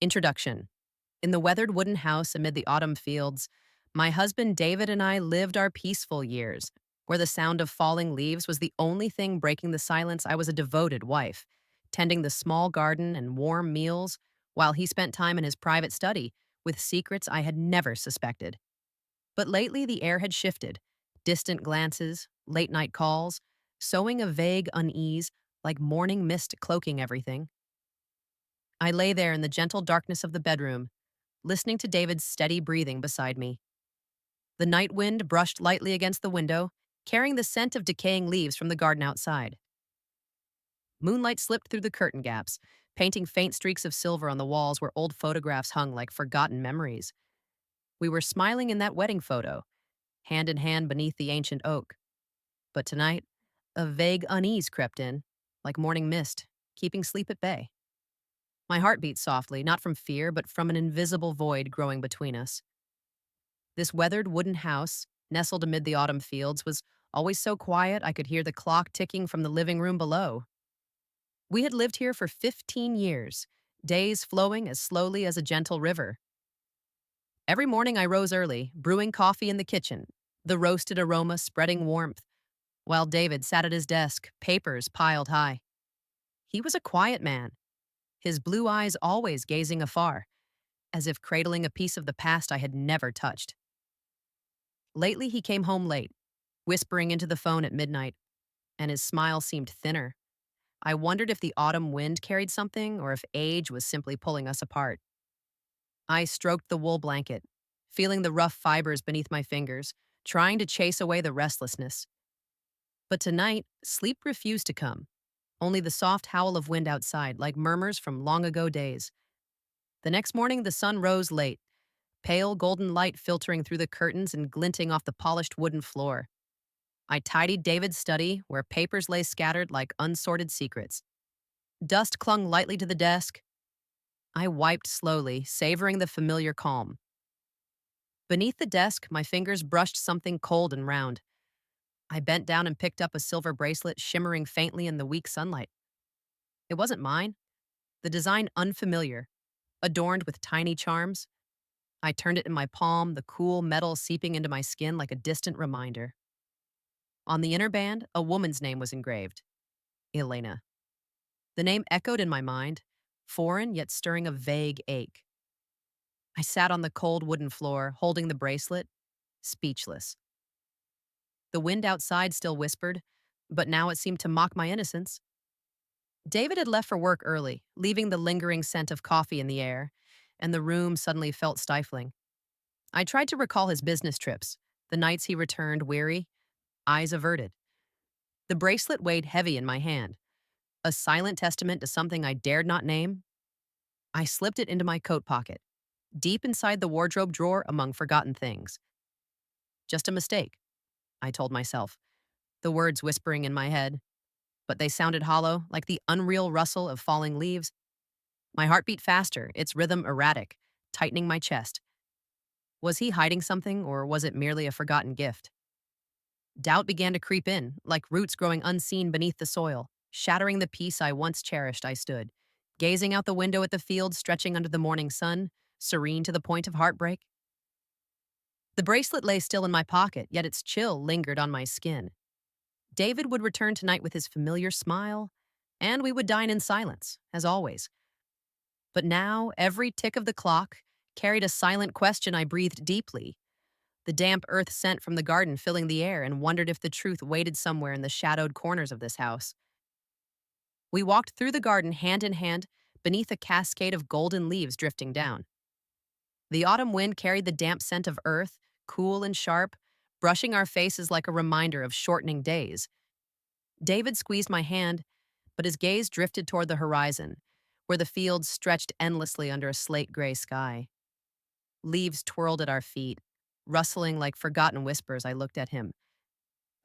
Introduction. In the weathered wooden house amid the autumn fields, my husband David and I lived our peaceful years, where the sound of falling leaves was the only thing breaking the silence. I was a devoted wife, tending the small garden and warm meals, while he spent time in his private study with secrets I had never suspected. But lately the air had shifted. Distant glances, late night calls, sowing a vague unease, like morning mist cloaking everything. I lay there in the gentle darkness of the bedroom, listening to David's steady breathing beside me. The night wind brushed lightly against the window, carrying the scent of decaying leaves from the garden outside. Moonlight slipped through the curtain gaps, painting faint streaks of silver on the walls where old photographs hung like forgotten memories. We were smiling in that wedding photo, hand in hand beneath the ancient oak. But tonight, a vague unease crept in, like morning mist, keeping sleep at bay. My heart beat softly, not from fear, but from an invisible void growing between us. This weathered wooden house, nestled amid the autumn fields, was always so quiet I could hear the clock ticking from the living room below. We had lived here for 15 years, days flowing as slowly as a gentle river. Every morning I rose early, brewing coffee in the kitchen, the roasted aroma spreading warmth, while David sat at his desk, papers piled high. He was a quiet man, his blue eyes always gazing afar, as if cradling a piece of the past I had never touched. Lately, he came home late, whispering into the phone at midnight, and his smile seemed thinner. I wondered if the autumn wind carried something or if age was simply pulling us apart. I stroked the wool blanket, feeling the rough fibers beneath my fingers, trying to chase away the restlessness. But tonight, sleep refused to come, only the soft howl of wind outside, like murmurs from long ago days. The next morning, the sun rose late, pale golden light filtering through the curtains and glinting off the polished wooden floor. I tidied David's study, where papers lay scattered like unsorted secrets. Dust clung lightly to the desk. I wiped slowly, savoring the familiar calm. Beneath the desk, my fingers brushed something cold and round. I bent down and picked up a silver bracelet shimmering faintly in the weak sunlight. It wasn't mine, the design unfamiliar, adorned with tiny charms. I turned it in my palm, the cool metal seeping into my skin like a distant reminder. On the inner band, a woman's name was engraved, Elena. The name echoed in my mind, foreign yet stirring a vague ache. I sat on the cold wooden floor, holding the bracelet, speechless. The wind outside still whispered, but now it seemed to mock my innocence. David had left for work early, leaving the lingering scent of coffee in the air, and the room suddenly felt stifling. I tried to recall his business trips, the nights he returned weary, eyes averted. The bracelet weighed heavy in my hand, a silent testament to something I dared not name. I slipped it into my coat pocket, deep inside the wardrobe drawer among forgotten things. Just a mistake, I told myself, the words whispering in my head, but they sounded hollow, like the unreal rustle of falling leaves. My heart beat faster, its rhythm erratic, tightening my chest. Was he hiding something, or was it merely a forgotten gift? Doubt began to creep in, like roots growing unseen beneath the soil. Shattering the peace I once cherished, I stood, gazing out the window at the field stretching under the morning sun, serene to the point of heartbreak. The bracelet lay still in my pocket, yet its chill lingered on my skin. David would return tonight with his familiar smile, and we would dine in silence, as always. But now, every tick of the clock carried a silent question I breathed deeply. The damp earth scent from the garden filling the air, and wondered if the truth waited somewhere in the shadowed corners of this house. We walked through the garden hand in hand, beneath a cascade of golden leaves drifting down. The autumn wind carried the damp scent of earth, cool and sharp, brushing our faces like a reminder of shortening days. David squeezed my hand, but his gaze drifted toward the horizon, where the fields stretched endlessly under a slate-gray sky. Leaves twirled at our feet, rustling like forgotten whispers. I looked at him,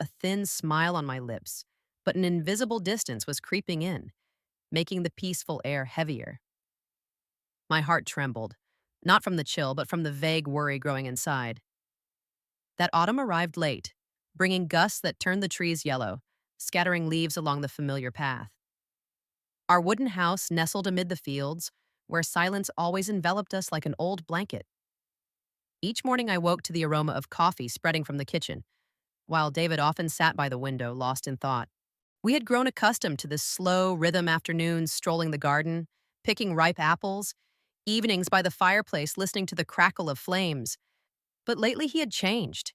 a thin smile on my lips, but an invisible distance was creeping in, making the peaceful air heavier. My heart trembled, not from the chill, but from the vague worry growing inside. That autumn arrived late, bringing gusts that turned the trees yellow, scattering leaves along the familiar path. Our wooden house nestled amid the fields, where silence always enveloped us like an old blanket. Each morning I woke to the aroma of coffee spreading from the kitchen, while David often sat by the window, lost in thought. We had grown accustomed to this slow rhythm afternoons strolling the garden, picking ripe apples, evenings by the fireplace listening to the crackle of flames. But lately he had changed.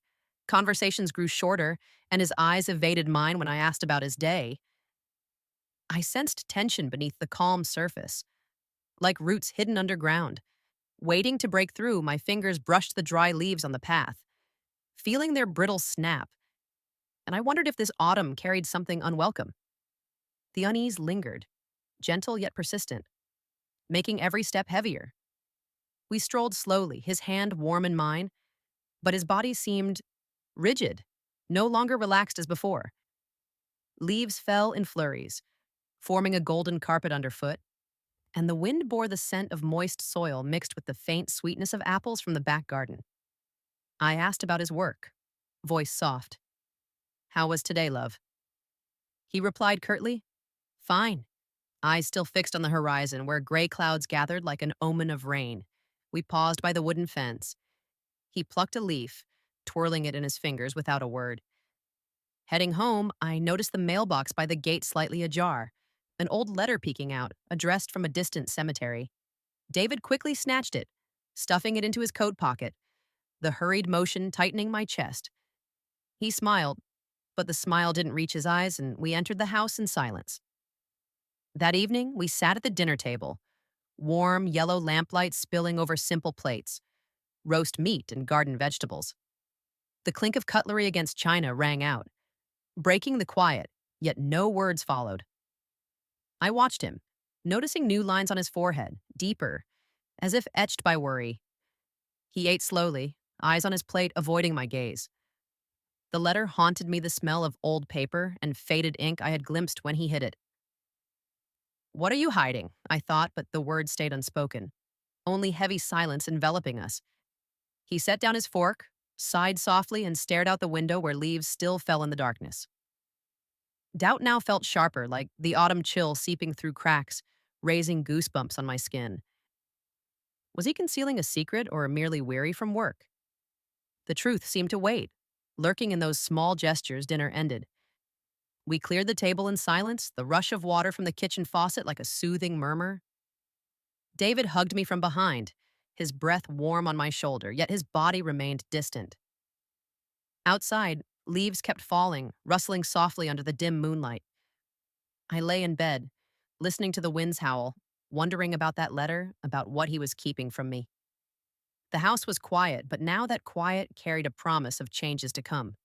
Conversations grew shorter, and his eyes evaded mine when I asked about his day. I sensed tension beneath the calm surface, like roots hidden underground. Waiting to break through, my fingers brushed the dry leaves on the path, feeling their brittle snap, and I wondered if this autumn carried something unwelcome. The unease lingered, gentle yet persistent, making every step heavier. We strolled slowly, his hand warm in mine, but his body seemed rigid, no longer relaxed as before. Leaves fell in flurries, forming a golden carpet underfoot, and the wind bore the scent of moist soil mixed with the faint sweetness of apples from the back garden. I asked about his work, voice soft. "How was today, love?" He replied curtly, "Fine." Eyes still fixed on the horizon where gray clouds gathered like an omen of rain. We paused by the wooden fence. He plucked a leaf, twirling it in his fingers without a word. Heading home, I noticed the mailbox by the gate slightly ajar, an old letter peeking out, addressed from a distant cemetery. David quickly snatched it, stuffing it into his coat pocket, the hurried motion tightening my chest. He smiled, but the smile didn't reach his eyes, and we entered the house in silence. That evening, we sat at the dinner table, warm yellow lamplight spilling over simple plates, roast meat and garden vegetables. The clink of cutlery against china rang out, breaking the quiet, yet no words followed. I watched him, noticing new lines on his forehead, deeper, as if etched by worry. He ate slowly, eyes on his plate avoiding my gaze. The letter haunted me, the smell of old paper and faded ink I had glimpsed when he hid it. "What are you hiding?" I thought, but the words stayed unspoken, only heavy silence enveloping us. He set down his fork, sighed softly, and stared out the window where leaves still fell in the darkness. Doubt now felt sharper, like the autumn chill seeping through cracks, raising goosebumps on my skin. Was he concealing a secret or merely weary from work? The truth seemed to wait, lurking in those small gestures. Dinner ended. We cleared the table in silence, the rush of water from the kitchen faucet like a soothing murmur. David hugged me from behind, his breath warm on my shoulder, yet his body remained distant. Outside, leaves kept falling, rustling softly under the dim moonlight. I lay in bed, listening to the winds howl, wondering about that letter, about what he was keeping from me. The house was quiet, but now that quiet carried a promise of changes to come.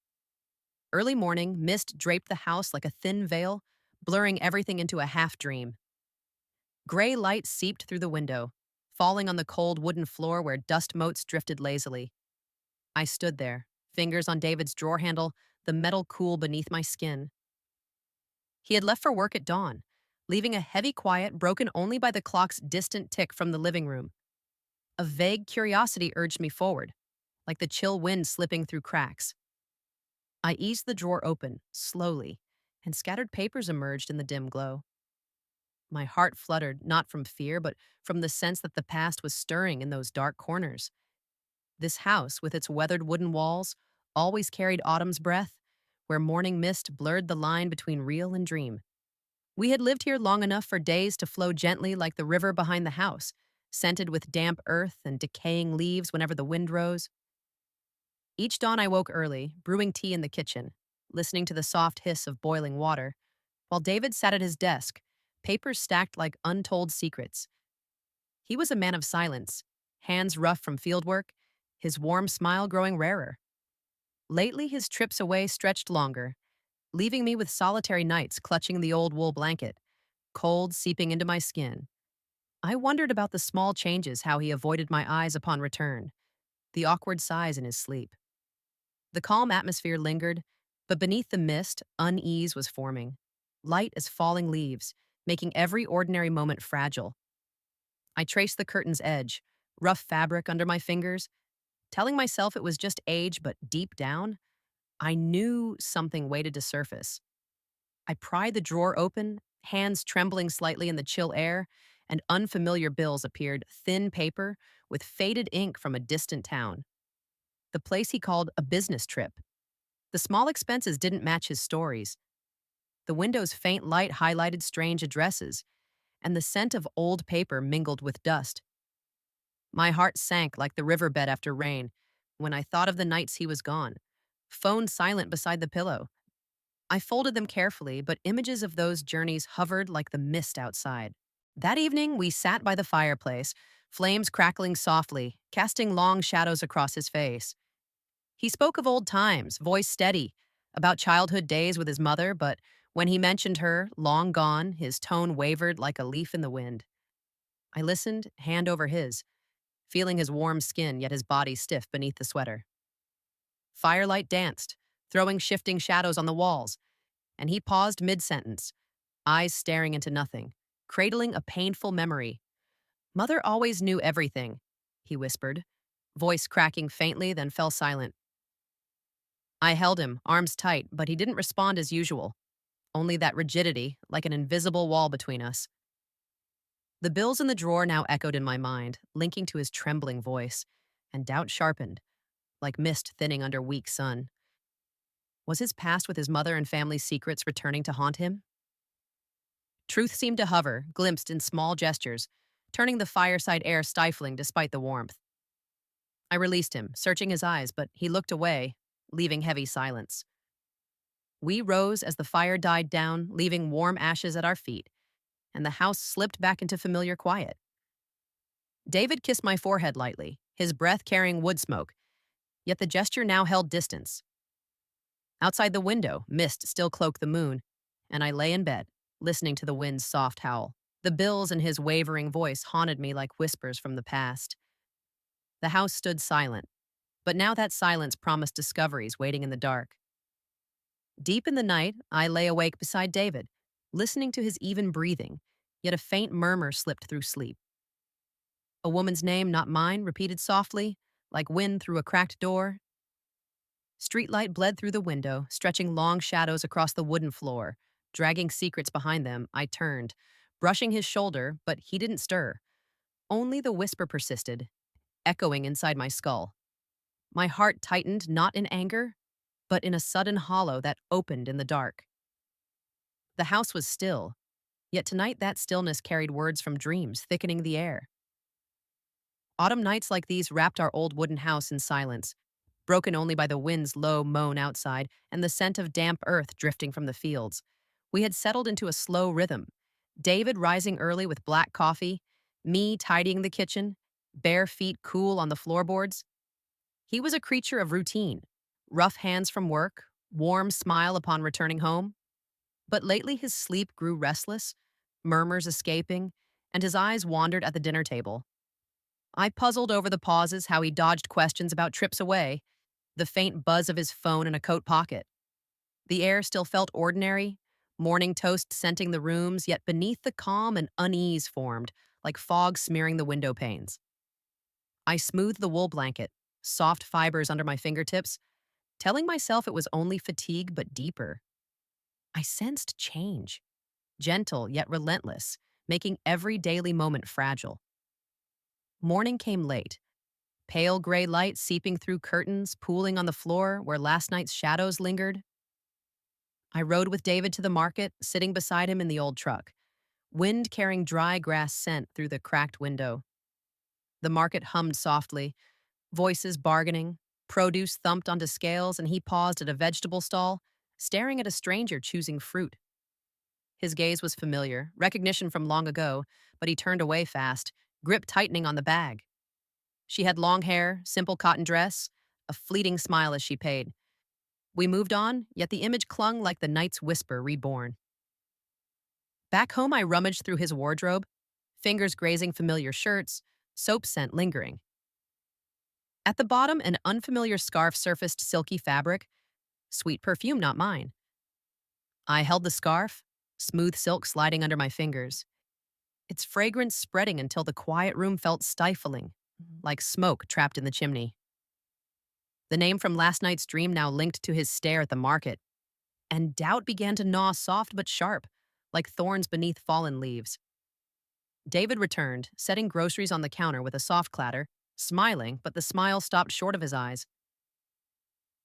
Early morning, mist draped the house like a thin veil, blurring everything into a half-dream. Gray light seeped through the window, falling on the cold wooden floor where dust motes drifted lazily. I stood there, fingers on David's drawer handle, the metal cool beneath my skin. He had left for work at dawn, leaving a heavy quiet broken only by the clock's distant tick from the living room. A vague curiosity urged me forward, like the chill wind slipping through cracks. I eased the drawer open, slowly, and scattered papers emerged in the dim glow. My heart fluttered, not from fear, but from the sense that the past was stirring in those dark corners. This house, with its weathered wooden walls, always carried autumn's breath, where morning mist blurred the line between real and dream. We had lived here long enough for days to flow gently like the river behind the house, scented with damp earth and decaying leaves whenever the wind rose. Each dawn I woke early, brewing tea in the kitchen, listening to the soft hiss of boiling water, while David sat at his desk, papers stacked like untold secrets. He was a man of silence, hands rough from fieldwork, his warm smile growing rarer. Lately, his trips away stretched longer, leaving me with solitary nights clutching the old wool blanket, cold seeping into my skin. I wondered about the small changes, how he avoided my eyes upon return, the awkward sighs in his sleep. The calm atmosphere lingered, but beneath the mist, unease was forming, light as falling leaves, making every ordinary moment fragile. I traced the curtain's edge, rough fabric under my fingers, telling myself it was just age, but deep down, I knew something waited to surface. I pried the drawer open, hands trembling slightly in the chill air, and unfamiliar bills appeared, thin paper with faded ink from a distant town. The place he called a business trip. The small expenses didn't match his stories. The window's faint light highlighted strange addresses, and the scent of old paper mingled with dust. My heart sank like the riverbed after rain when I thought of the nights he was gone, phone silent beside the pillow. I folded them carefully, but images of those journeys hovered like the mist outside. That evening, we sat by the fireplace, flames crackling softly, casting long shadows across his face. He spoke of old times, voice steady, about childhood days with his mother, but when he mentioned her, long gone, his tone wavered like a leaf in the wind. I listened, hand over his, feeling his warm skin, yet his body stiff beneath the sweater. Firelight danced, throwing shifting shadows on the walls, and he paused mid-sentence, eyes staring into nothing, cradling a painful memory. Mother always knew everything, he whispered, voice cracking faintly, then fell silent. I held him, arms tight, but he didn't respond as usual, only that rigidity, like an invisible wall between us. The bills in the drawer now echoed in my mind, linking to his trembling voice, and doubt sharpened, like mist thinning under weak sun. Was his past with his mother and family's secrets returning to haunt him? Truth seemed to hover, glimpsed in small gestures, turning the fireside air stifling despite the warmth. I released him, searching his eyes, but he looked away, leaving heavy silence. We rose as the fire died down, leaving warm ashes at our feet, and the house slipped back into familiar quiet. David kissed my forehead lightly, his breath carrying wood smoke, yet the gesture now held distance. Outside the window, mist still cloaked the moon, and I lay in bed, listening to the wind's soft howl. The bills in his wavering voice haunted me like whispers from the past. The house stood silent, but now that silence promised discoveries waiting in the dark. Deep in the night, I lay awake beside David, listening to his even breathing, yet a faint murmur slipped through sleep. A woman's name, not mine, repeated softly, like wind through a cracked door. Streetlight bled through the window, stretching long shadows across the wooden floor. Dragging secrets behind them, I turned, brushing his shoulder, but he didn't stir. Only the whisper persisted, echoing inside my skull. My heart tightened, not in anger, but in a sudden hollow that opened in the dark. The house was still, yet tonight that stillness carried words from dreams, thickening the air. Autumn nights like these wrapped our old wooden house in silence, broken only by the wind's low moan outside and the scent of damp earth drifting from the fields. We had settled into a slow rhythm, David rising early with black coffee, me tidying the kitchen, bare feet cool on the floorboards. He was a creature of routine, rough hands from work, warm smile upon returning home. But lately his sleep grew restless, murmurs escaping, and his eyes wandered at the dinner table. I puzzled over the pauses, how he dodged questions about trips away, the faint buzz of his phone in a coat pocket. The air still felt ordinary, morning toast scenting the rooms, yet beneath the calm an unease formed, like fog smearing the window panes. I smoothed the wool blanket, soft fibers under my fingertips, telling myself it was only fatigue but deeper. I sensed change, gentle yet relentless, making every daily moment fragile. Morning came late, pale gray light seeping through curtains, pooling on the floor where last night's shadows lingered. I rode with David to the market, sitting beside him in the old truck, wind carrying dry grass scent through the cracked window. The market hummed softly, voices bargaining, produce thumped onto scales, and he paused at a vegetable stall, staring at a stranger choosing fruit. His gaze was familiar, recognition from long ago, but he turned away fast, grip tightening on the bag. She had long hair, simple cotton dress, a fleeting smile as she paid. We moved on, yet the image clung like the night's whisper reborn. Back home, I rummaged through his wardrobe, fingers grazing familiar shirts, soap scent lingering. At the bottom, an unfamiliar scarf surfaced silky fabric, sweet perfume not mine. I held the scarf, smooth silk sliding under my fingers, its fragrance spreading until the quiet room felt stifling, like smoke trapped in the chimney. The name from last night's dream now linked to his stare at the market, and doubt began to gnaw soft but sharp, like thorns beneath fallen leaves. David returned, setting groceries on the counter with a soft clatter, smiling, but the smile stopped short of his eyes.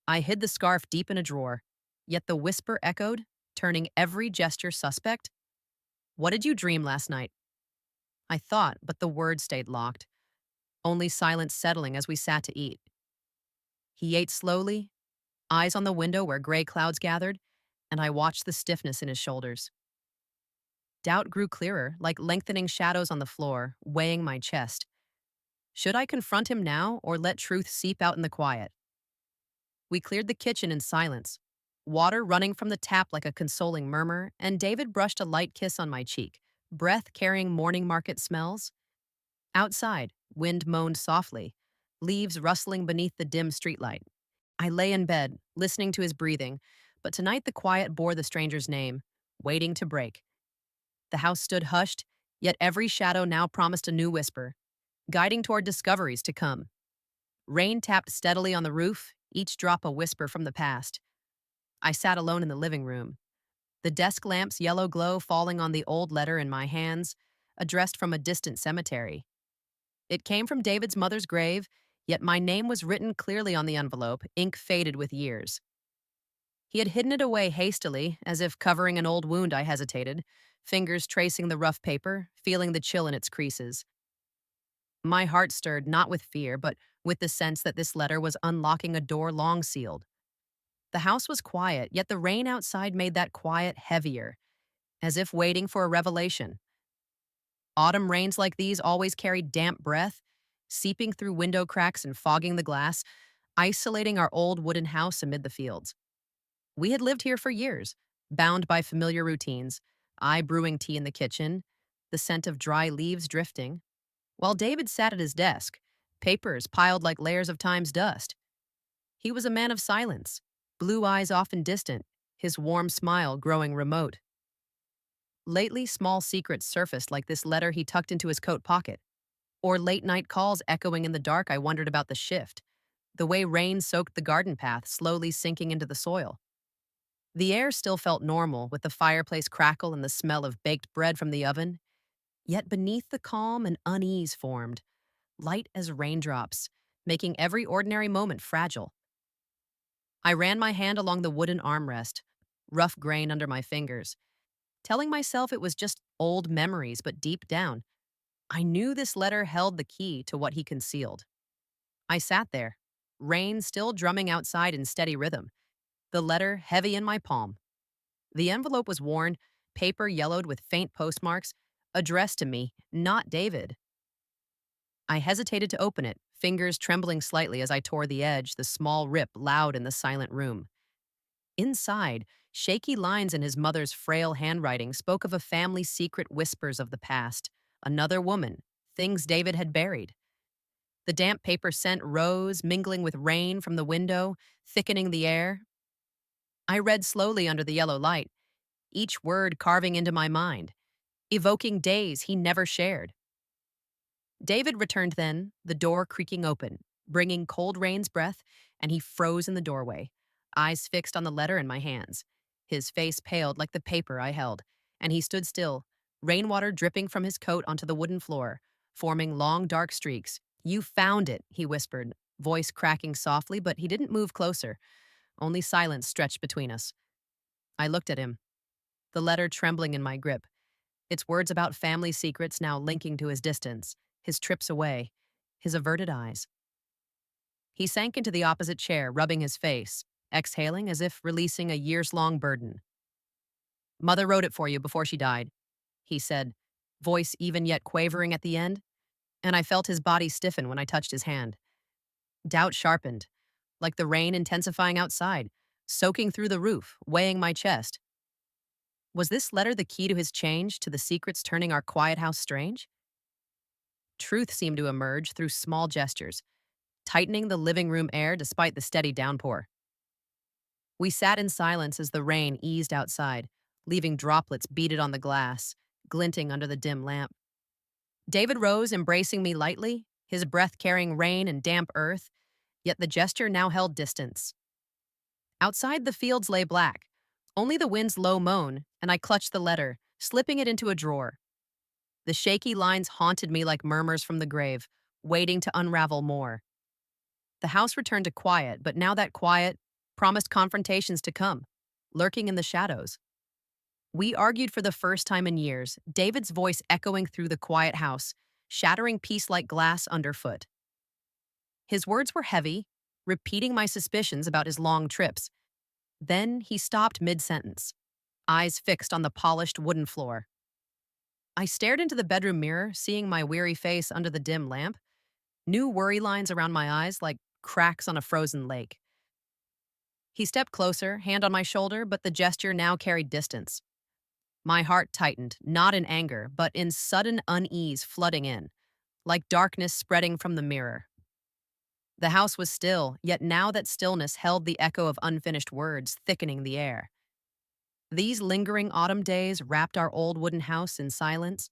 I hid the scarf deep in a drawer, yet the whisper echoed, turning every gesture suspect. What did you dream last night? I thought, but the words stayed locked, only silence settling as we sat to eat. He ate slowly, eyes on the window where gray clouds gathered, and I watched the stiffness in his shoulders. Doubt grew clearer, like lengthening shadows on the floor, weighing my chest. Should I confront him now or let truth seep out in the quiet? We cleared the kitchen in silence, water running from the tap like a consoling murmur, and David brushed a light kiss on my cheek, breath carrying morning market smells. Outside, wind moaned softly, leaves rustling beneath the dim streetlight. I lay in bed, listening to his breathing, but tonight the quiet bore the stranger's name, waiting to break. The house stood hushed, yet every shadow now promised a new whisper, guiding toward discoveries to come. Rain tapped steadily on the roof, each drop a whisper from the past. I sat alone in the living room, the desk lamp's yellow glow falling on the old letter in my hands, addressed from a distant cemetery. It came from David's mother's grave, yet my name was written clearly on the envelope, ink faded with years. He had hidden it away hastily, as if covering an old wound. I hesitated, fingers tracing the rough paper, feeling the chill in its creases. My heart stirred not with fear, but with the sense that this letter was unlocking a door long sealed. The house was quiet, yet the rain outside made that quiet heavier, as if waiting for a revelation. Autumn rains like these always carried damp breath, seeping through window cracks and fogging the glass, isolating our old wooden house amid the fields. We had lived here for years, bound by familiar routines, I brewing tea in the kitchen, the scent of dry leaves drifting, while David sat at his desk, papers piled like layers of time's dust. He was a man of silence, blue eyes often distant, his warm smile growing remote. Lately, small secrets surfaced like this letter he tucked into his coat pocket, or late night calls echoing in the dark. I wondered about the shift, the way rain soaked the garden path, slowly sinking into the soil. The air still felt normal, with the fireplace crackle and the smell of baked bread from the oven. Yet beneath the calm, an unease formed, light as raindrops, making every ordinary moment fragile. I ran my hand along the wooden armrest, rough grain under my fingers, telling myself it was just old memories, but deep down, I knew this letter held the key to what he concealed. I sat there, rain still drumming outside in steady rhythm, the letter heavy in my palm. The envelope was worn, paper yellowed with faint postmarks, addressed to me, not David. I hesitated to open it, fingers trembling slightly as I tore the edge, the small rip loud in the silent room. Inside, shaky lines in his mother's frail handwriting spoke of a family secret, whispers of the past, another woman, things David had buried. The damp paper scent rose, mingling with rain from the window, thickening the air. I read slowly under the yellow light, each word carving into my mind, evoking days he never shared. David returned then, the door creaking open, bringing cold rain's breath, and he froze in the doorway, eyes fixed on the letter in my hands. His face paled like the paper I held, and he stood still, rainwater dripping from his coat onto the wooden floor, forming long dark streaks. "You found it," he whispered, voice cracking softly, but he didn't move closer. Only silence stretched between us. I looked at him, the letter trembling in my grip, its words about family secrets now linking to his distance, his trips away, his averted eyes. He sank into the opposite chair, rubbing his face, exhaling as if releasing a years-long burden. "Mother wrote it for you before she died," he said, voice even yet quavering at the end, and I felt his body stiffen when I touched his hand. Doubt sharpened, like the rain intensifying outside, soaking through the roof, weighing my chest. Was this letter the key to his change, to the secrets turning our quiet house strange? Truth seemed to emerge through small gestures, tightening the living room air despite the steady downpour. We sat in silence as the rain eased outside, leaving droplets beaded on the glass, glinting under the dim lamp. David rose, embracing me lightly, his breath carrying rain and damp earth, yet the gesture now held distance. Outside, the fields lay black, only the wind's low moan, and I clutched the letter, slipping it into a drawer. The shaky lines haunted me like murmurs from the grave, waiting to unravel more. The house returned to quiet, but now that quiet promised confrontations to come, lurking in the shadows. We argued for the first time in years, David's voice echoing through the quiet house, shattering peace like glass underfoot. His words were heavy, repeating my suspicions about his long trips. Then he stopped mid sentence, eyes fixed on the polished wooden floor. I stared into the bedroom mirror, seeing my weary face under the dim lamp, new worry lines around my eyes like cracks on a frozen lake. He stepped closer, hand on my shoulder, but the gesture now carried distance. My heart tightened, not in anger, but in sudden unease flooding in, like darkness spreading from the mirror. The house was still, yet now that stillness held the echo of unfinished words thickening the air. These lingering autumn days wrapped our old wooden house in silence,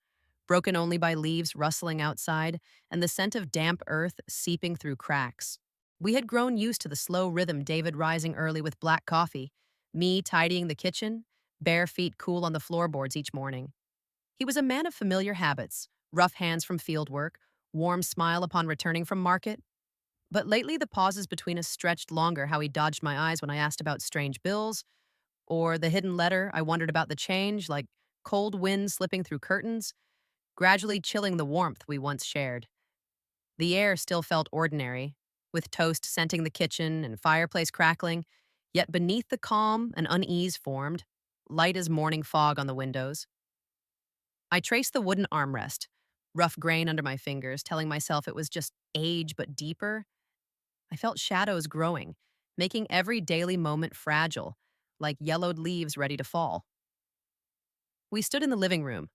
broken only by leaves rustling outside and the scent of damp earth seeping through cracks. We had grown used to the slow rhythm, David rising early with black coffee, me tidying the kitchen, bare feet cool on the floorboards each morning. He was a man of familiar habits, rough hands from field work, warm smile upon returning from market. But lately the pauses between us stretched longer, how he dodged my eyes when I asked about strange bills, or the hidden letter I wondered about the change, like cold wind slipping through curtains, gradually chilling the warmth we once shared. The air still felt ordinary, with toast scenting the kitchen and fireplace crackling, yet beneath the calm an unease formed, light as morning fog on the windows. I traced the wooden armrest, rough grain under my fingers, telling myself it was just age but deeper. I felt shadows growing, making every daily moment fragile, like yellowed leaves ready to fall. We stood in the living room,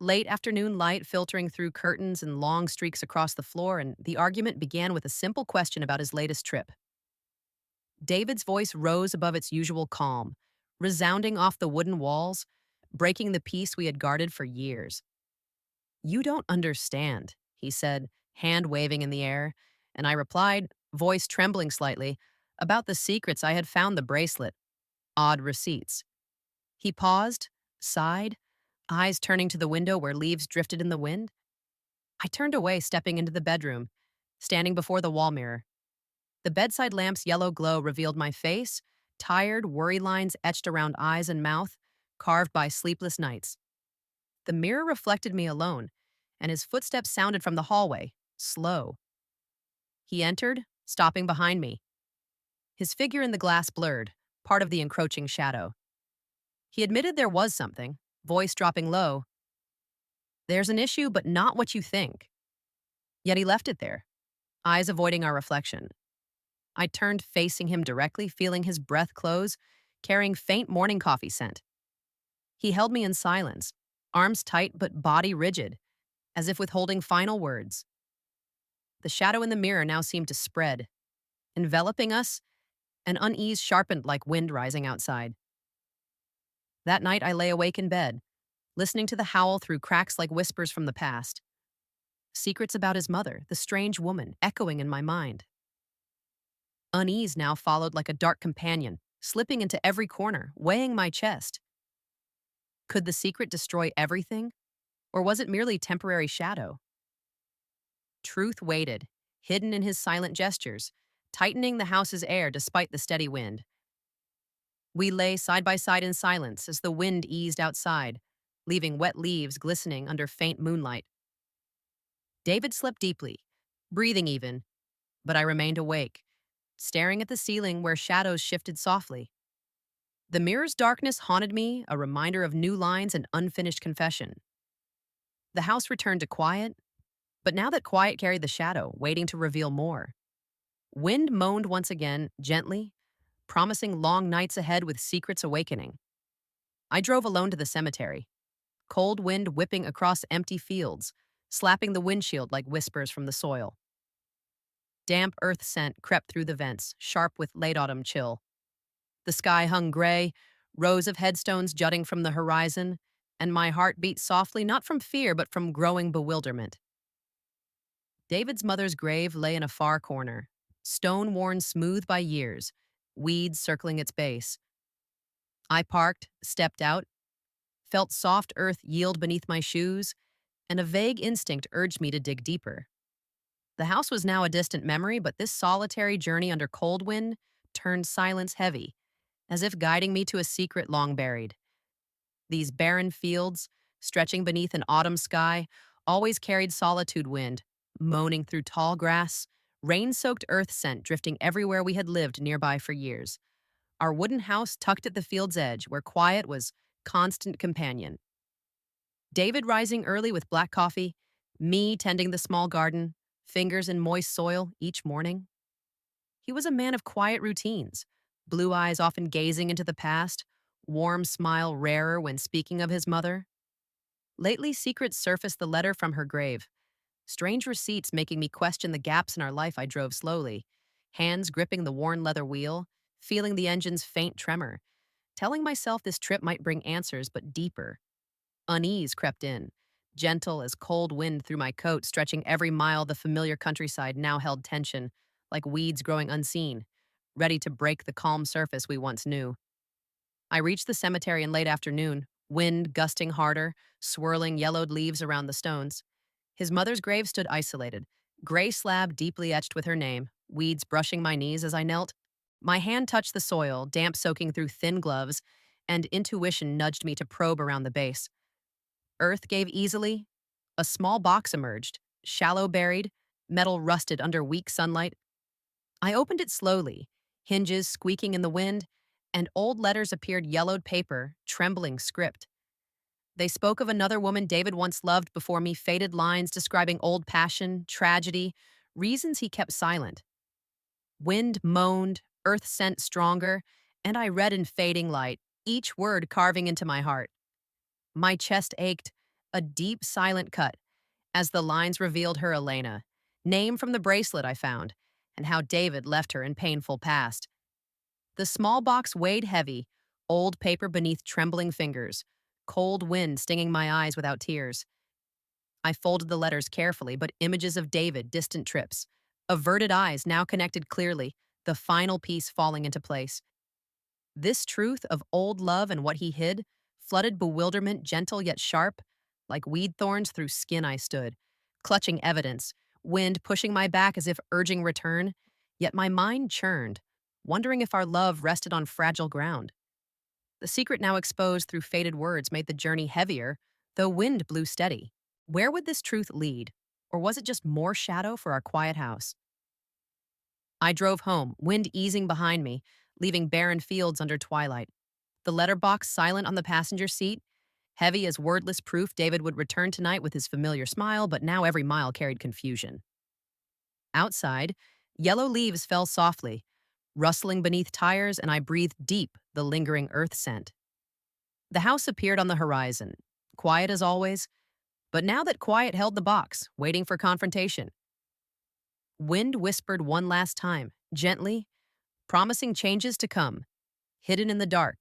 late afternoon light filtering through curtains and long streaks across the floor, and the argument began with a simple question about his latest trip. David's voice rose above its usual calm, resounding off the wooden walls, breaking the peace we had guarded for years. "You don't understand," he said, hand waving in the air, and I replied, voice trembling slightly, about the secrets I had found the bracelet, odd receipts. He paused, sighed, eyes turning to the window where leaves drifted in the wind. I turned away, stepping into the bedroom, standing before the wall mirror. The bedside lamp's yellow glow revealed my face, tired, worry lines etched around eyes and mouth, carved by sleepless nights. The mirror reflected me alone, and his footsteps sounded from the hallway, slow. He entered, stopping behind me. His figure in the glass blurred, part of the encroaching shadow. He admitted there was something, voice dropping low. "There's an issue, but not what you think." Yet he left it there, eyes avoiding our reflection. I turned, facing him directly, feeling his breath close, carrying faint morning coffee scent. He held me in silence, arms tight but body rigid, as if withholding final words. The shadow in the mirror now seemed to spread, enveloping us, an unease sharpened like wind rising outside. That night I lay awake in bed, listening to the howl through cracks like whispers from the past. Secrets about his mother, the strange woman, echoing in my mind. Unease now followed like a dark companion, slipping into every corner, weighing my chest. Could the secret destroy everything, or was it merely temporary shadow? Truth waited, hidden in his silent gestures, tightening the house's air despite the steady wind. We lay side by side in silence as the wind eased outside, leaving wet leaves glistening under faint moonlight. David slept deeply, breathing even, but I remained awake, staring at the ceiling where shadows shifted softly. The mirror's darkness haunted me, a reminder of new lines and unfinished confession. The house returned to quiet, but now that quiet carried the shadow, waiting to reveal more. Wind moaned once again, gently, promising long nights ahead with secrets awakening. I drove alone to the cemetery, cold wind whipping across empty fields, slapping the windshield like whispers from the soil. Damp earth scent crept through the vents, sharp with late autumn chill. The sky hung gray, rows of headstones jutting from the horizon, and my heart beat softly not from fear but from growing bewilderment. David's mother's grave lay in a far corner, stone worn smooth by years, weeds circling its base. I parked, stepped out, felt soft earth yield beneath my shoes, and a vague instinct urged me to dig deeper. The house was now a distant memory, but this solitary journey under cold wind turned silence heavy, as if guiding me to a secret long buried. These barren fields, stretching beneath an autumn sky, always carried solitude wind, moaning through tall grass, rain soaked earth scent drifting everywhere we had lived nearby for years. Our wooden house tucked at the field's edge, where quiet was constant companion. David rising early with black coffee, me tending the small garden, fingers in moist soil each morning. He was a man of quiet routines, blue eyes often gazing into the past, warm smile rarer when speaking of his mother. Lately, secrets surfaced the letter from her grave, strange receipts making me question the gaps in our life I drove slowly, hands gripping the worn leather wheel, feeling the engine's faint tremor, telling myself this trip might bring answers but deeper. Unease crept in, gentle as cold wind through my coat, stretching every mile the familiar countryside now held tension, like weeds growing unseen, ready to break the calm surface we once knew. I reached the cemetery in late afternoon, wind gusting harder, swirling yellowed leaves around the stones. His mother's grave stood isolated, gray slab deeply etched with her name, weeds brushing my knees as I knelt. My hand touched the soil, damp soaking through thin gloves, and intuition nudged me to probe around the base. Earth gave easily. A small box emerged, shallow buried, metal rusted under weak sunlight. I opened it slowly, hinges squeaking in the wind, and old letters appeared, yellowed paper, trembling script. They spoke of another woman David once loved before me, faded lines describing old passion, tragedy, reasons he kept silent. Wind moaned, earth sent stronger, and I read in fading light, each word carving into my heart. My chest ached, a deep, silent cut, as the lines revealed her Elena, name from the bracelet I found, and how David left her in painful past. The small box weighed heavy, old paper beneath trembling fingers, cold wind stinging my eyes without tears. I folded the letters carefully, but images of David, distant trips, averted eyes now connected clearly, the final piece falling into place. This truth of old love and what he hid flooded bewilderment, gentle yet sharp, like weed thorns through skin I stood, clutching evidence, wind pushing my back as if urging return, yet my mind churned, wondering if our love rested on fragile ground. The secret now exposed through faded words made the journey heavier, though wind blew steady. Where would this truth lead? Or was it just more shadow for our quiet house? I drove home, wind easing behind me, leaving barren fields under twilight. The letterbox silent on the passenger seat, heavy as wordless proof David would return tonight with his familiar smile, but now every mile carried confusion. Outside, yellow leaves fell softly, rustling beneath tires, and I breathed deep the lingering earth scent. The house appeared on the horizon, quiet as always, but now that quiet held the box, waiting for confrontation. Wind whispered one last time, gently, promising changes to come, hidden in the dark.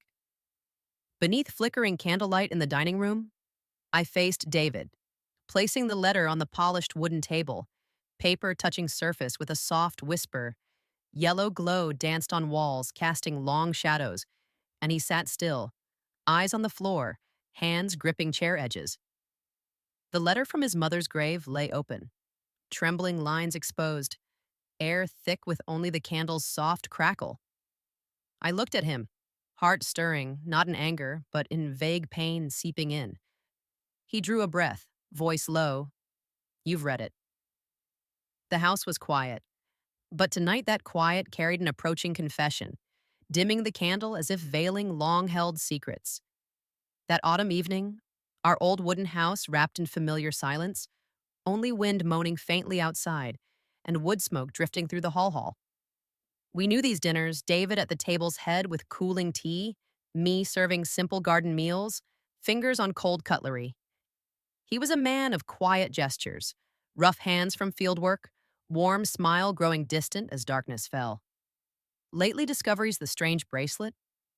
Beneath flickering candlelight in the dining room, I faced David, placing the letter on the polished wooden table, paper touching surface with a soft whisper. Yellow glow danced on walls, casting long shadows, and he sat still, eyes on the floor, hands gripping chair edges. The letter from his mother's grave lay open, trembling lines exposed, air thick with only the candle's soft crackle. I looked at him, heart stirring, not in anger, but in vague pain seeping in. He drew a breath, voice low. You've read it. The house was quiet, but tonight that quiet carried an approaching confession, dimming the candle as if veiling long-held secrets. That autumn evening, our old wooden house wrapped in familiar silence, only wind moaning faintly outside, and wood smoke drifting through the hall. We knew these dinners, David at the table's head with cooling tea, me serving simple garden meals, fingers on cold cutlery. He was a man of quiet gestures, rough hands from fieldwork, warm smile growing distant as darkness fell. Lately discoveries the strange bracelet,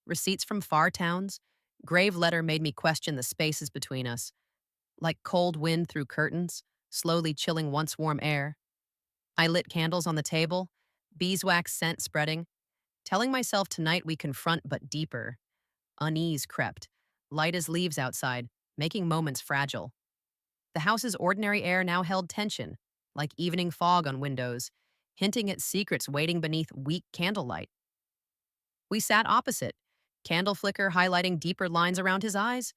receipts from far towns, grave letter made me question the spaces between us, like cold wind through curtains, slowly chilling once warm air. I lit candles on the table, beeswax scent spreading, telling myself tonight we confront but deeper. Unease crept, light as leaves outside, making moments fragile. The house's ordinary air now held tension, like evening fog on windows, hinting at secrets waiting beneath weak candlelight. We sat opposite, candle flicker highlighting deeper lines around his eyes.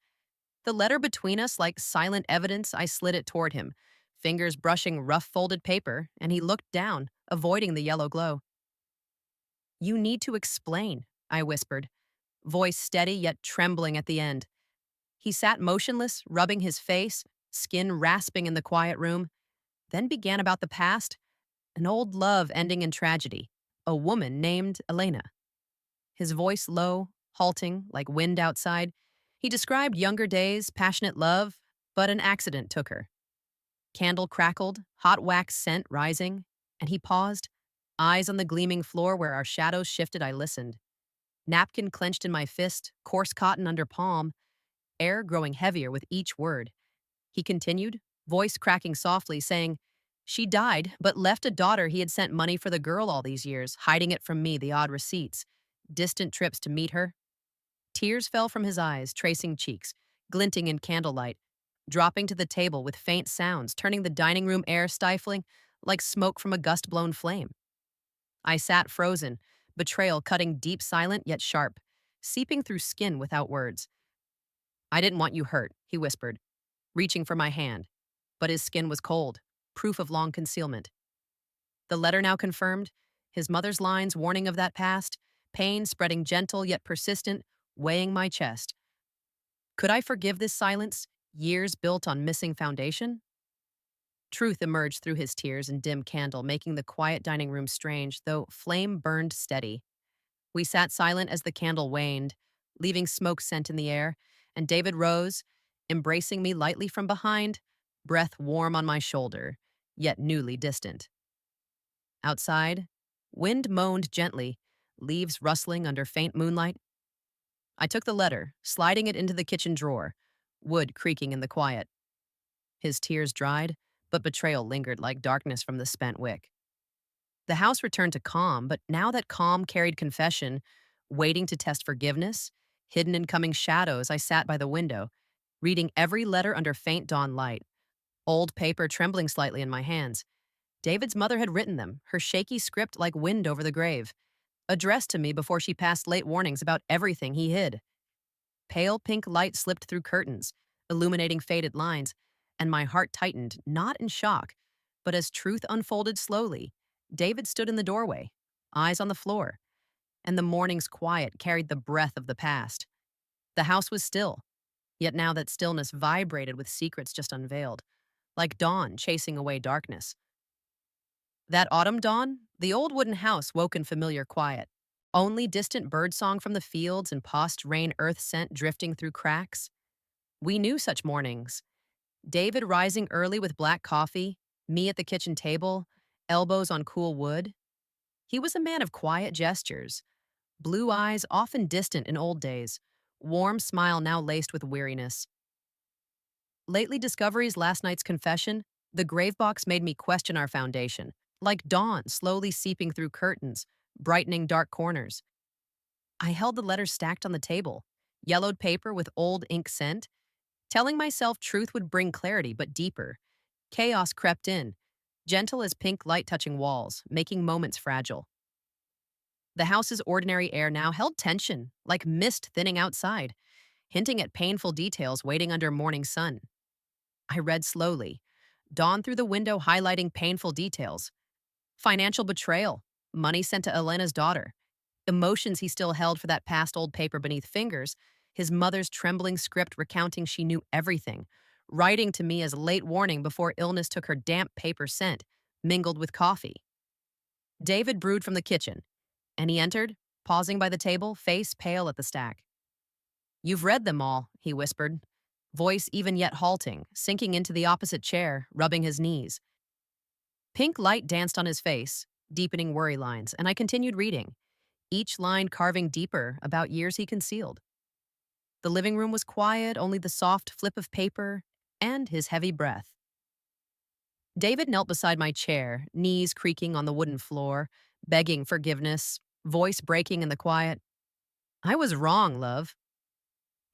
The letter between us, like silent evidence, I slid it toward him, fingers brushing rough folded paper, and he looked down, avoiding the yellow glow. You need to explain, I whispered, voice steady yet trembling at the end. He sat motionless, rubbing his face, skin rasping in the quiet room, then began about the past, an old love ending in tragedy, a woman named Elena. His voice low, halting, like wind outside. He described younger days, passionate love, but an accident took her. Candle crackled, hot wax scent rising, and he paused, eyes on the gleaming floor where our shadows shifted. I listened. Napkin clenched in my fist, coarse cotton under palm, air growing heavier with each word. He continued, voice cracking softly, saying, "She died, but left a daughter he had sent money for the girl all these years, hiding it from me, the odd receipts, distant trips to meet her." Tears fell from his eyes, tracing cheeks, glinting in candlelight, dropping to the table with faint sounds, turning the dining room air stifling, like smoke from a gust-blown flame. I sat frozen, betrayal cutting deep, silent yet sharp, seeping through skin without words. "I didn't want you hurt," he whispered, reaching for my hand, but his skin was cold, proof of long concealment. The letter now confirmed, his mother's lines warning of that past, pain spreading gentle yet persistent, weighing my chest. Could I forgive this silence, years built on missing foundation? Truth emerged through his tears and dim candle, making the quiet dining room strange, though flame burned steady. We sat silent as the candle waned, leaving smoke scent in the air, and David rose, embracing me lightly from behind, breath warm on my shoulder, yet newly distant. Outside, wind moaned gently, leaves rustling under faint moonlight. I took the letter, sliding it into the kitchen drawer, wood creaking in the quiet. His tears dried, but betrayal lingered like darkness from the spent wick. The house returned to calm, but now that calm carried confession, waiting to test forgiveness, hidden in coming shadows, I sat by the window, reading every letter under faint dawn light, old paper trembling slightly in my hands. David's mother had written them, her shaky script like wind over the grave, addressed to me before she passed late warnings about everything he hid. Pale pink light slipped through curtains, illuminating faded lines, and my heart tightened, not in shock, but as truth unfolded slowly. David stood in the doorway, eyes on the floor, and the morning's quiet carried the breath of the past. The house was still, yet now that stillness vibrated with secrets just unveiled, like dawn chasing away darkness. That autumn dawn, the old wooden house woke in familiar quiet. Only distant birdsong from the fields and post-rain earth scent drifting through cracks. We knew such mornings. David rising early with black coffee, me at the kitchen table, elbows on cool wood. He was a man of quiet gestures, blue eyes often distant in old days, warm smile now laced with weariness. Lately discoveries, last night's confession, the gravebox made me question our foundation, like dawn slowly seeping through curtains, brightening dark corners. I held the letters stacked on the table, yellowed paper with old ink scent, telling myself truth would bring clarity, but deeper. Chaos crept in, gentle as pink light touching walls, making moments fragile. The house's ordinary air now held tension, like mist thinning outside, hinting at painful details waiting under morning sun. I read slowly, dawn through the window highlighting painful details. Financial betrayal, money sent to Elena's daughter, emotions he still held for that past old paper beneath fingers, his mother's trembling script recounting she knew everything, writing to me as late warning before illness took her damp paper scent, mingled with coffee. David brewed from the kitchen, and he entered, pausing by the table, face pale at the stack. "You've read them all," he whispered, voice even yet halting, sinking into the opposite chair, rubbing his knees. Pink light danced on his face, deepening worry lines, and I continued reading, each line carving deeper about years he concealed. The living room was quiet, only the soft flip of paper and his heavy breath. David knelt beside my chair, knees creaking on the wooden floor, begging forgiveness, voice breaking in the quiet. "I was wrong, love."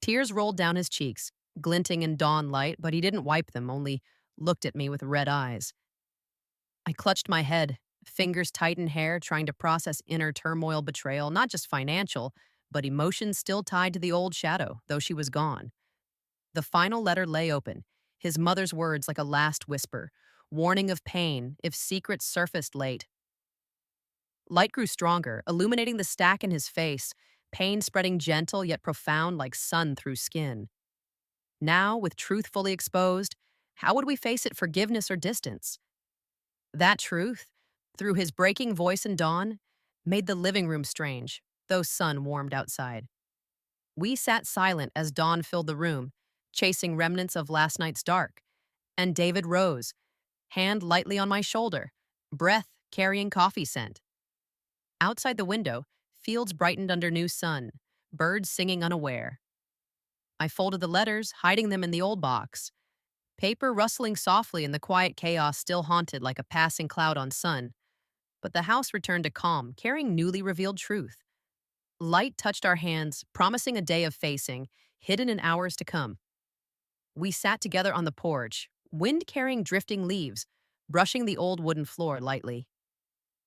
Tears rolled down his cheeks, glinting in dawn light, but he didn't wipe them, only looked at me with red eyes. I clutched my head, fingers tight in hair, trying to process inner turmoil betrayal, not just financial, but emotions still tied to the old shadow, though she was gone. The final letter lay open, his mother's words like a last whisper, warning of pain if secrets surfaced late. Light grew stronger, illuminating the stack in his face, pain spreading gentle yet profound like sun through skin. Now, with truth fully exposed, how would we face it forgiveness or distance? That truth, through his breaking voice and dawn, made the living room strange, though sun warmed outside. We sat silent as dawn filled the room, chasing remnants of last night's dark, and David rose, hand lightly on my shoulder, breath carrying coffee scent. Outside the window, fields brightened under new sun, birds singing unaware. I folded the letters, hiding them in the old box, paper rustling softly in the quiet chaos still haunted like a passing cloud on sun. But the house returned to calm, carrying newly revealed truth. Light touched our hands, promising a day of facing, hidden in hours to come. We sat together on the porch, wind carrying drifting leaves, brushing the old wooden floor lightly.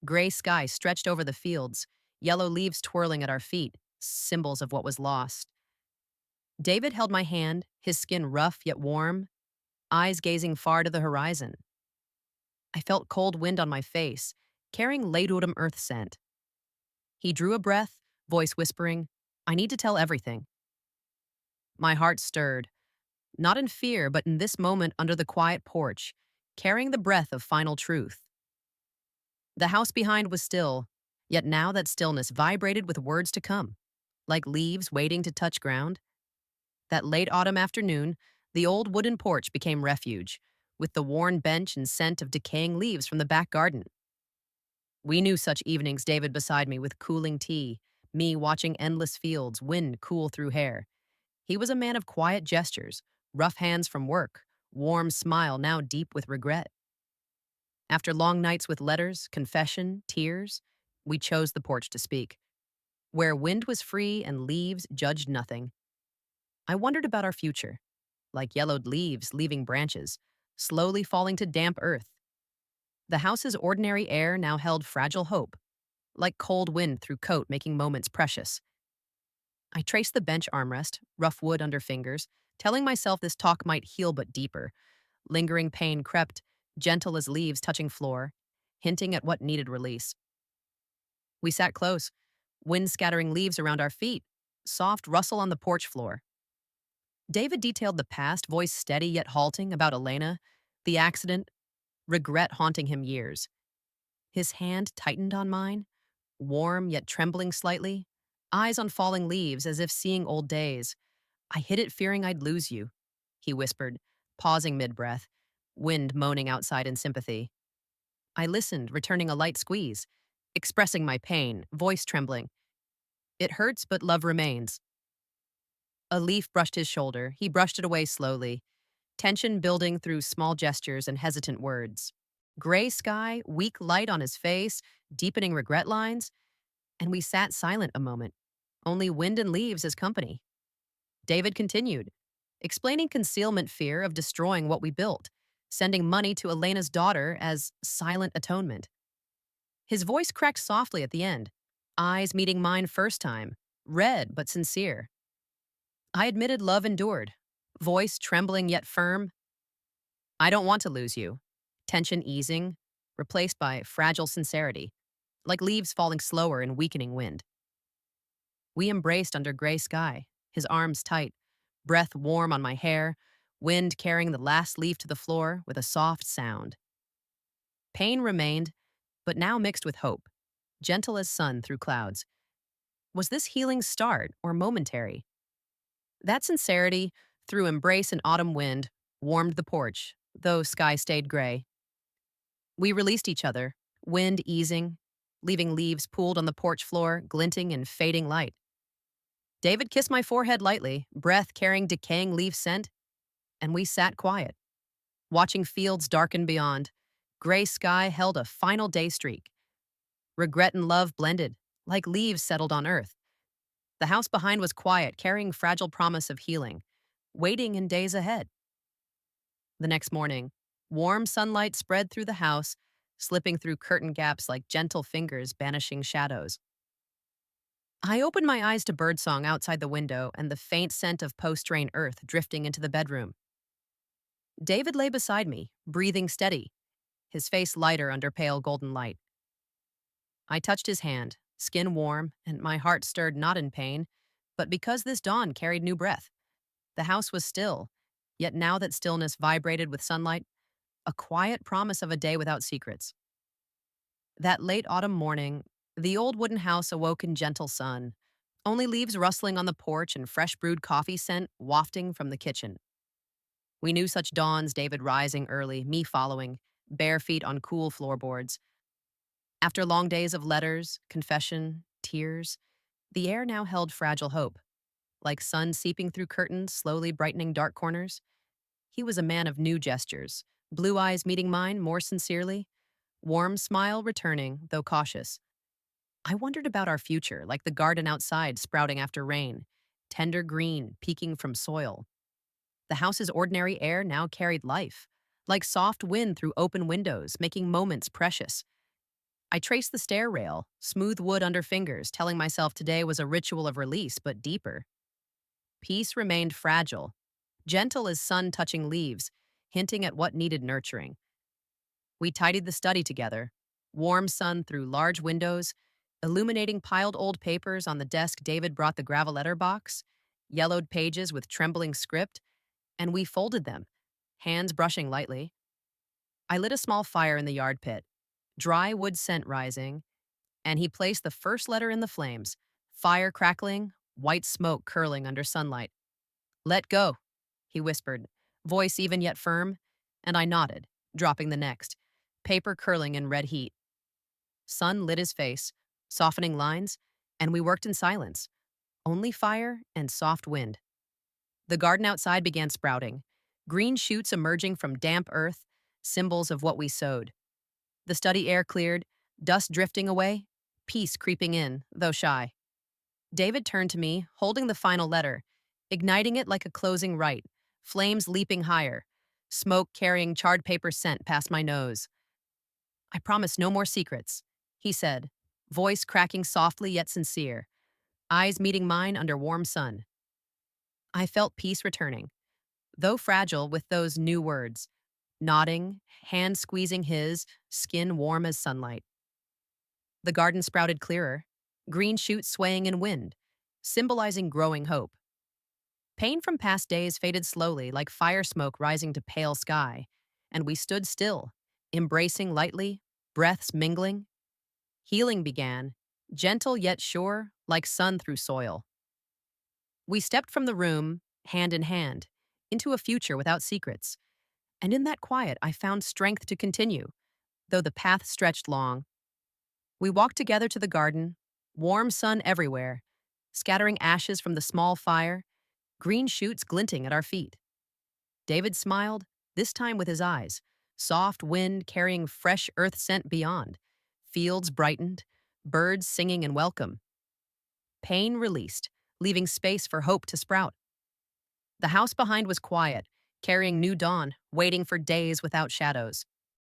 Gray sky stretched over the fields, yellow leaves twirling at our feet, symbols of what was lost. David held my hand, his skin rough yet warm, eyes gazing far to the horizon. I felt cold wind on my face, carrying late autumn earth scent. He drew a breath, voice whispering, "I need to tell everything." My heart stirred, not in fear, but in this moment under the quiet porch, carrying the breath of final truth. The house behind was still, yet now that stillness vibrated with words to come, like leaves waiting to touch ground. That late autumn afternoon, the old wooden porch became refuge, with the worn bench and scent of decaying leaves from the back garden. We knew such evenings, David beside me with cooling tea, me watching endless fields, wind cool through hair. He was a man of quiet gestures, rough hands from work, warm smile now deep with regret. After long nights with letters, confession, tears, we chose the porch to speak, where wind was free and leaves judged nothing. I wondered about our future, like yellowed leaves leaving branches, slowly falling to damp earth. The house's ordinary air now held fragile hope, like cold wind through coat making moments precious. I traced the bench armrest, rough wood under fingers, telling myself this talk might heal but deeper. Lingering pain crept, gentle as leaves touching floor, hinting at what needed release. We sat close, wind scattering leaves around our feet, soft rustle on the porch floor. David detailed the past, voice steady yet halting, about Elena, the accident, regret haunting him years. His hand tightened on mine, warm yet trembling slightly, eyes on falling leaves as if seeing old days. "I hid it fearing I'd lose you," he whispered, pausing mid-breath, wind moaning outside in sympathy. I listened, returning a light squeeze, expressing my pain, voice trembling. "It hurts, but love remains." A leaf brushed his shoulder. He brushed it away slowly, tension building through small gestures and hesitant words. Gray sky, weak light on his face, deepening regret lines, and we sat silent a moment, only wind and leaves as company. David continued, explaining concealment fear of destroying what we built, sending money to Elena's daughter as silent atonement. His voice cracked softly at the end, eyes meeting mine first time, red but sincere. I admitted love endured, voice trembling yet firm. "I don't want to lose you." Tension easing, replaced by fragile sincerity, like leaves falling slower in weakening wind. We embraced under gray sky, his arms tight, breath warm on my hair, wind carrying the last leaf to the floor with a soft sound. Pain remained, but now mixed with hope, gentle as sun through clouds. Was this healing start or momentary? That sincerity, through embrace and autumn wind, warmed the porch, though sky stayed gray. We released each other, wind easing, leaving leaves pooled on the porch floor, glinting in fading light. David kissed my forehead lightly, breath carrying decaying leaf scent, and we sat quiet, watching fields darken beyond. Gray sky held a final day streak. Regret and love blended, like leaves settled on earth. The house behind was quiet, carrying fragile promise of healing. waiting in days ahead. The next morning, warm sunlight spread through the house, slipping through curtain gaps like gentle fingers banishing shadows. I opened my eyes to birdsong outside the window and the faint scent of post rain earth drifting into the bedroom. David lay beside me, breathing steady, his face lighter under pale golden light. I touched his hand, skin warm, and my heart stirred not in pain, but because this dawn carried new breath. The house was still, yet now that stillness vibrated with sunlight, a quiet promise of a day without secrets. That late autumn morning, the old wooden house awoke in gentle sun, only leaves rustling on the porch and fresh brewed coffee scent wafting from the kitchen. We knew such dawns, David rising early, me following, bare feet on cool floorboards. After long days of letters, confession, tears, the air now held fragile hope, like sun seeping through curtains, slowly brightening dark corners. He was a man of new gestures, blue eyes meeting mine more sincerely, warm smile returning, though cautious. I wondered about our future, like the garden outside sprouting after rain, tender green peeking from soil. The house's ordinary air now carried life, like soft wind through open windows, making moments precious. I traced the stair rail, smooth wood under fingers, telling myself today was a ritual of release, but deeper. Peace remained fragile, gentle as sun touching leaves, hinting at what needed nurturing. We tidied the study together, warm sun through large windows, illuminating piled old papers on the desk. David brought the gravel box, yellowed pages with trembling script, and we folded them, hands brushing lightly. I lit a small fire in the yard pit, dry wood scent rising, and he placed the first letter in the flames, fire crackling, white smoke curling under sunlight. "Let go," he whispered, voice even yet firm, and I nodded, dropping the next, paper curling in red heat. Sun lit his face, softening lines, and we worked in silence, only fire and soft wind. The garden outside began sprouting, green shoots emerging from damp earth, symbols of what we sowed. The study air cleared, dust drifting away, peace creeping in, though shy. David turned to me, holding the final letter, igniting it like a closing rite, flames leaping higher, smoke carrying charred paper scent past my nose. "I promise no more secrets," he said, voice cracking softly yet sincere, eyes meeting mine under warm sun. I felt peace returning, though fragile with those new words, nodding, hand squeezing his, skin warm as sunlight. The garden sprouted clearer, green shoots swaying in wind, symbolizing growing hope. Pain from past days faded slowly like fire smoke rising to pale sky, and we stood still, embracing lightly, breaths mingling. Healing began, gentle yet sure, like sun through soil. We stepped from the room, hand in hand, into a future without secrets, and in that quiet I found strength to continue, though the path stretched long. We walked together to the garden, warm sun everywhere, scattering ashes from the small fire, green shoots glinting at our feet. David smiled, this time with his eyes, soft wind carrying fresh earth scent beyond. Fields brightened, birds singing in welcome. Pain released, leaving space for hope to sprout. The house behind was quiet, carrying new dawn, waiting for days without shadows.